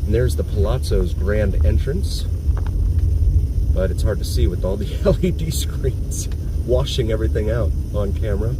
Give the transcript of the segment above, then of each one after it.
And there's the Palazzo's grand entrance. But it's hard to see with all the LED screens washing everything out on camera.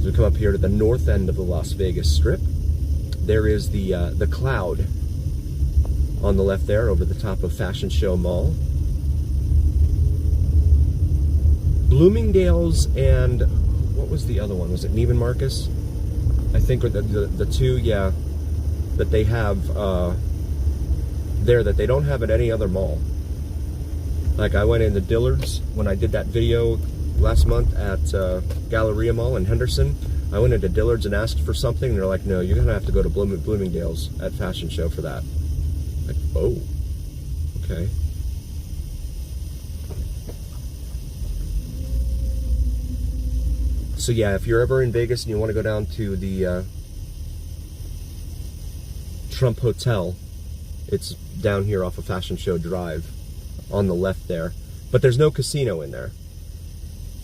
So we come up here to the north end of the Las Vegas Strip. There is the cloud on the left there over the top of Fashion Show Mall. Bloomingdale's and what was the other one? Was it Neiman Marcus? I think the two, yeah, that they have there that they don't have at any other mall. Like I went into Dillard's when I did that video last month at Galleria Mall in Henderson. I went into Dillard's and asked for something, and they're like, no, you're gonna have to go to Bloomingdale's at Fashion Show for that. Like, oh, okay. So yeah, if you're ever in Vegas and you want to go down to the Trump Hotel, it's down here off of Fashion Show Drive on the left there. But there's no casino in there.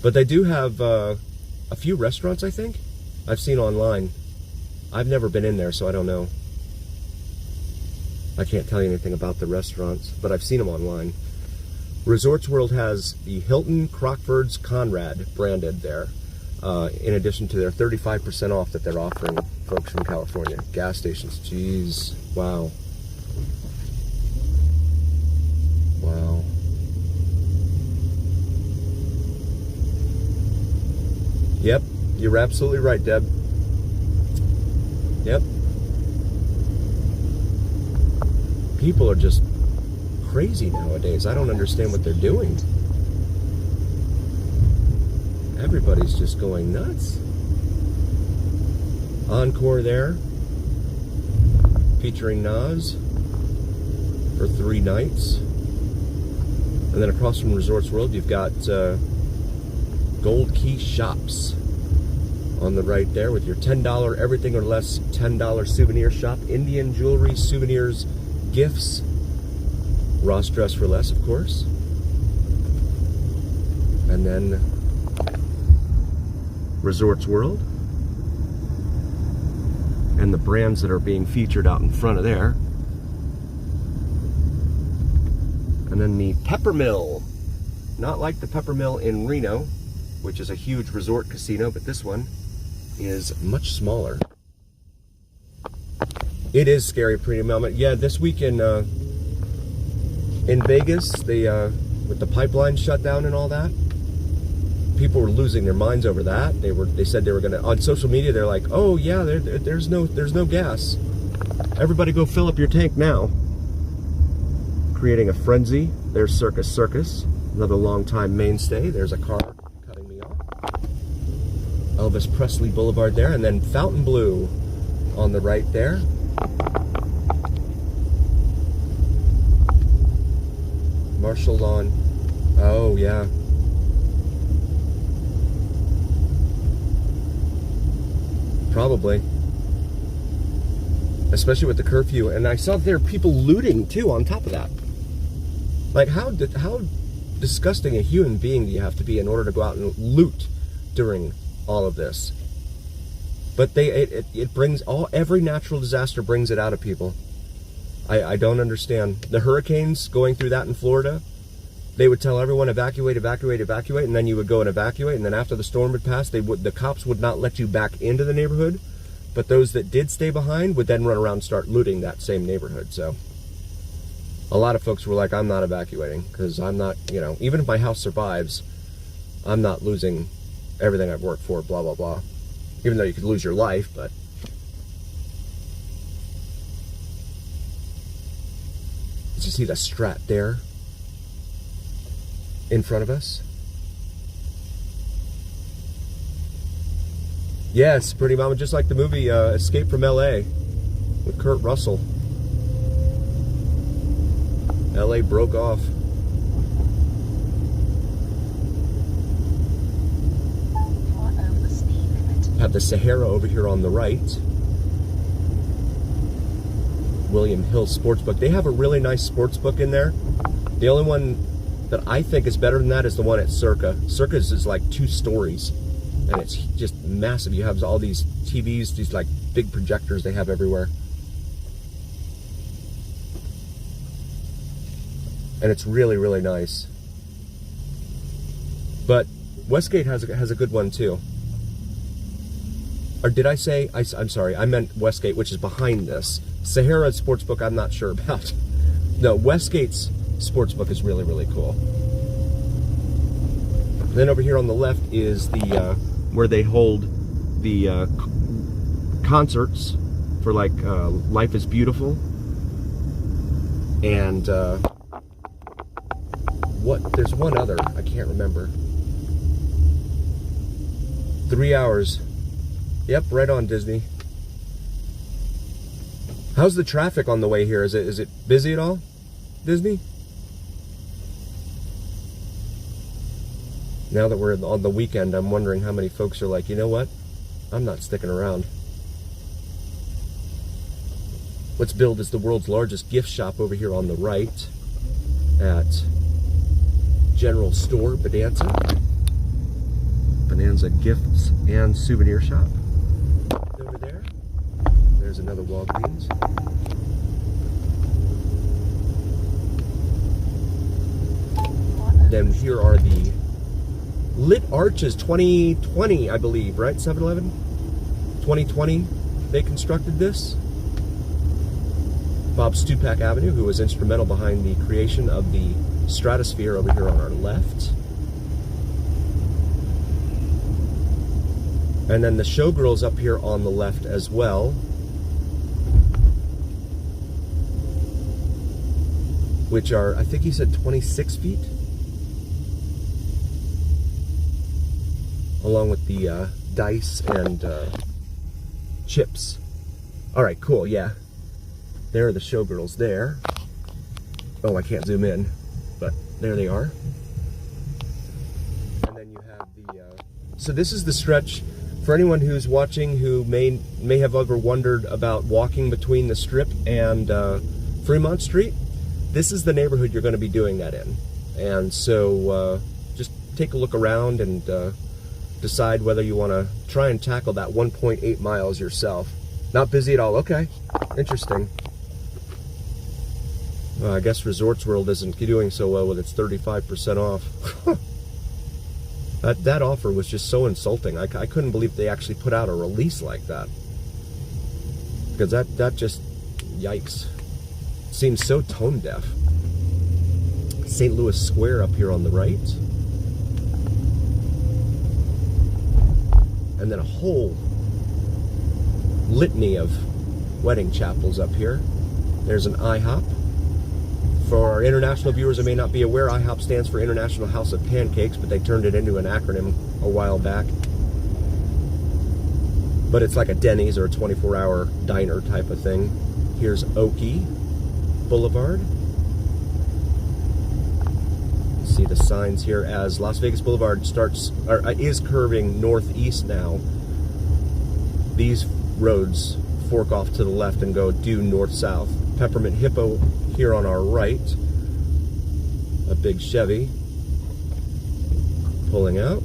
But they do have a few restaurants, I think, I've seen online. I've never been in there, so I don't know. I can't tell you anything about the restaurants, but I've seen them online. Resorts World has the Hilton, Crockford's, Conrad branded there, in addition to their 35% off that they're offering folks from California. Gas stations, jeez, wow. Wow. Yep, you're absolutely right, Deb. Yep. People are just crazy nowadays. I don't understand what they're doing. Everybody's just going nuts. Encore there, featuring Nas for 3 nights. And then across from Resorts World, you've got Gold Key Shops on the right there with your $10 everything or less $10 souvenir shop. Indian jewelry, souvenirs, gifts. Ross Dress for Less, of course. And then Resorts World. And the brands that are being featured out in front of there. And then the Peppermill. Not like the Peppermill in Reno, which is a huge resort casino, but this one is much smaller. It is scary, pretty moment. Yeah, this week in Vegas, they with the pipeline shut down and all that, people were losing their minds over that. They said they were gonna, on social media, they're like, oh yeah, there's no gas. Everybody go fill up your tank now. Creating a frenzy. There's Circus Circus, another longtime mainstay. There's a car cutting me off. Elvis Presley Boulevard there, and then Fountain Blue on the right there. Marshall Lawn. Oh yeah. Probably. Especially with the curfew. And I saw there are people looting too on top of that. Like how disgusting a human being do you have to be in order to go out and loot during all of this? But it brings every natural disaster brings it out of people. I don't understand. The hurricanes going through that in Florida, they would tell everyone evacuate, evacuate, evacuate, and then you would go and evacuate, and then after the storm would pass, the cops would not let you back into the neighborhood, but those that did stay behind would then run around and start looting that same neighborhood. So a lot of folks were like, I'm not evacuating, because I'm not, even if my house survives, I'm not losing everything I've worked for, blah, blah, blah. Even though you could lose your life, but did you see the Strat there in front of us? Yes, pretty mama, just like the movie Escape from LA with Kurt Russell. LA broke off. Have the Sahara over here on the right. William Hill Sportsbook. They have a really nice sportsbook in there. The only one that I think is better than that is the one at Circa. Circus is like 2 stories, and it's just massive. You have all these TVs, these like big projectors they have everywhere. And it's really, really nice. But Westgate has a good one too. Or did I say, I'm sorry, I meant Westgate, which is behind this. Sahara Sportsbook, I'm not sure about. No, Westgate's Sportsbook is really, really cool. Then over here on the left is the where they hold the concerts for like Life is Beautiful and there's one other, I can't remember. 3 hours. Yep, right on Disney. How's the traffic on the way here? Is it busy at all, Disney? Now that we're on the weekend, I'm wondering how many folks are like, you know what? I'm not sticking around. What's billed as the world's largest gift shop over here on the right at General Store Bonanza. Bonanza Gifts and Souvenir Shop. Over there, there's another Walgreens. Then here are the Lit Arches 2020, I believe, right? 7-Eleven? 2020, they constructed this. Bob Stupak Avenue, who was instrumental behind the creation of the Stratosphere over here on our left. And then the Showgirls up here on the left as well. Which are, I think he said 26 feet. Along with the dice and chips. Alright, cool, yeah. There are the Showgirls there. Oh, I can't zoom in, but there they are. And then you have the... so this is the stretch for anyone who's watching who may have ever wondered about walking between the Strip and Fremont Street. This is the neighborhood you're going to be doing that in. And so just take a look around and decide whether you want to try and tackle that 1.8 miles yourself. Not busy at all. Okay, interesting. I guess Resorts World isn't doing so well with its 35% off. That offer was just so insulting. I couldn't believe they actually put out a release like that. Because that just, yikes. Seems so tone deaf. St. Louis Square up here on the right. And then a whole litany of wedding chapels up here. There's an IHOP. For our international viewers who may not be aware, IHOP stands for International House of Pancakes, but they turned it into an acronym a while back. But it's like a Denny's or a 24-hour diner type of thing. Here's Oki Boulevard. See the signs here as Las Vegas Boulevard is curving northeast now. These roads fork off to the left and go due north-south. Peppermint Hippo here on our right. A big Chevy pulling out.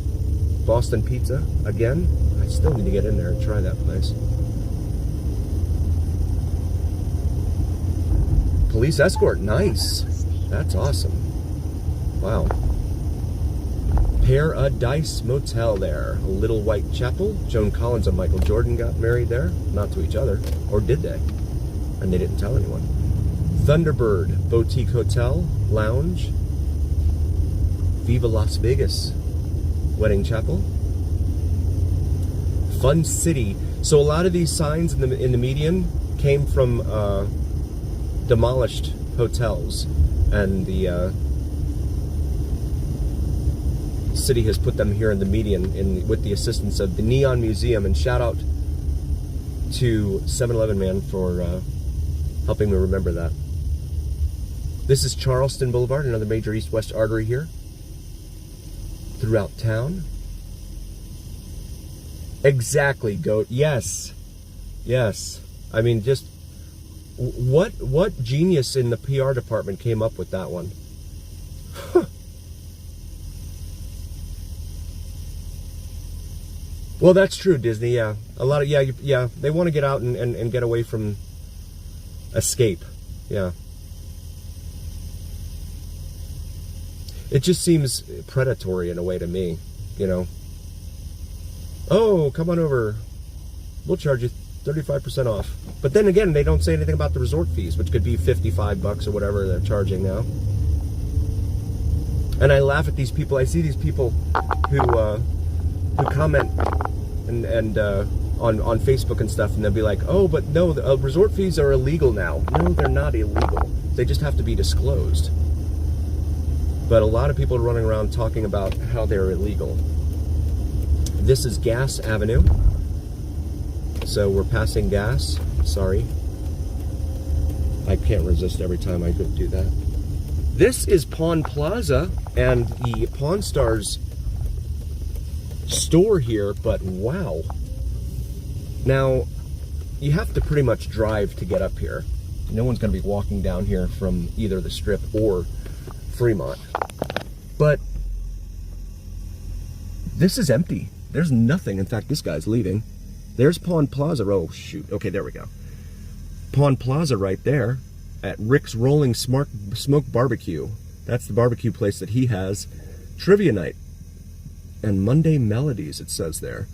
Boston Pizza again. I still need to get in there and try that place. Police escort, nice. That's awesome. Wow. Paradise Motel there. A Little White Chapel. Joan Collins and Michael Jordan got married there. Not to each other. Or did they? And they didn't tell anyone. Thunderbird Boutique Hotel, Lounge. Viva Las Vegas Wedding Chapel. Fun City. So a lot of these signs in the median came from demolished hotels, and the city has put them here in the median with the assistance of the Neon Museum. And shout out to 7-Eleven man for helping me remember that. This is Charleston Boulevard, another major east-west artery here throughout town. Exactly, goat. Yes. Yes. I mean, just what genius in the PR department came up with that one? Well, that's true, Disney. Yeah, a lot of yeah. They want to get out and get away from escape. Yeah. It just seems predatory in a way to me, you know. Oh, come on over. We'll charge you 35% off. But then again, they don't say anything about the resort fees, which could be $55 or whatever they're charging now. And I laugh at these people. I see these people who comment and on Facebook and stuff, and they'll be like, "Oh, but no, the resort fees are illegal now." No, they're not illegal. They just have to be disclosed. But a lot of people are running around talking about how they're illegal. This is Gas Avenue. So we're passing gas. Sorry. I can't resist every time I do that. This is Pawn Plaza and the Pawn Stars store here, but wow. Now, you have to pretty much drive to get up here. No one's going to be walking down here from either the Strip or Fremont. But this is empty. There's nothing. In fact, this guy's leaving. There's Pawn Plaza. Oh, shoot. Okay, there we go. Pawn Plaza right there at Rick's Rolling Smoke Barbecue. That's the barbecue place that he has. Trivia night. And Monday Melodies, it says there.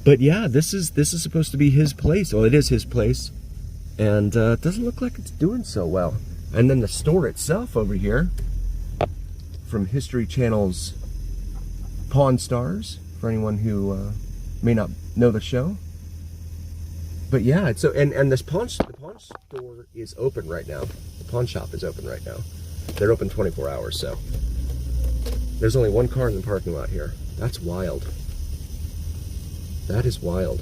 But yeah, this is supposed to be his place. Well, it is his place. And it doesn't look like it's doing so well. And then the store itself over here, from History Channel's Pawn Stars, for anyone who may not know the show. But yeah, it's so and the pawn store is open right now. The pawn shop is open right now. They're open 24 hours, so there's only one car in the parking lot here. That's wild. That is wild.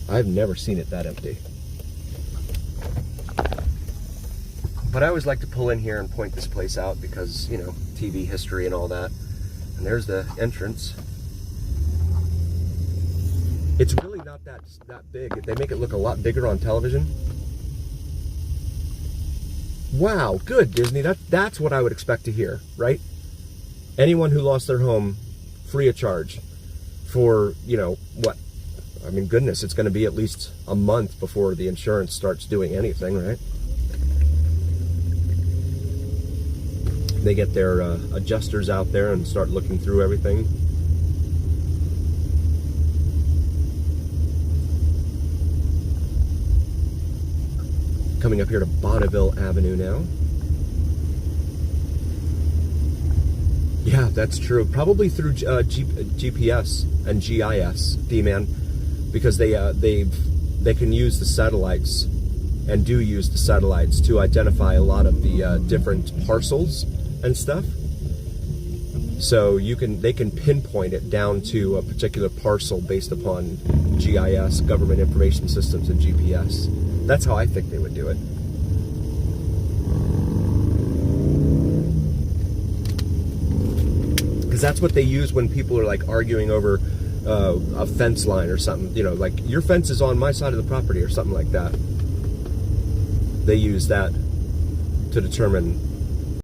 I've never seen it that empty. But I always like to pull in here and point this place out because, you know, TV history and all that. And there's the entrance. It's really not that big. They make it look a lot bigger on television. Wow, good, Disney. That's what I would expect to hear, right? Anyone who lost their home free of charge for, you know, what? I mean, goodness, it's going to be at least a month before the insurance starts doing anything, right? They get their adjusters out there and start looking through everything. Coming up here to Bonneville Avenue now. Yeah, that's true. Probably through GPS and GIS, D-Man, because they can use the satellites and do use the satellites to identify a lot of the different parcels and stuff. So they can pinpoint it down to a particular parcel based upon GIS, government information systems, and GPS. That's how I think they would do it. Because that's what they use when people are like arguing over a fence line or something. You know, like your fence is on my side of the property or something like that. They use that to determine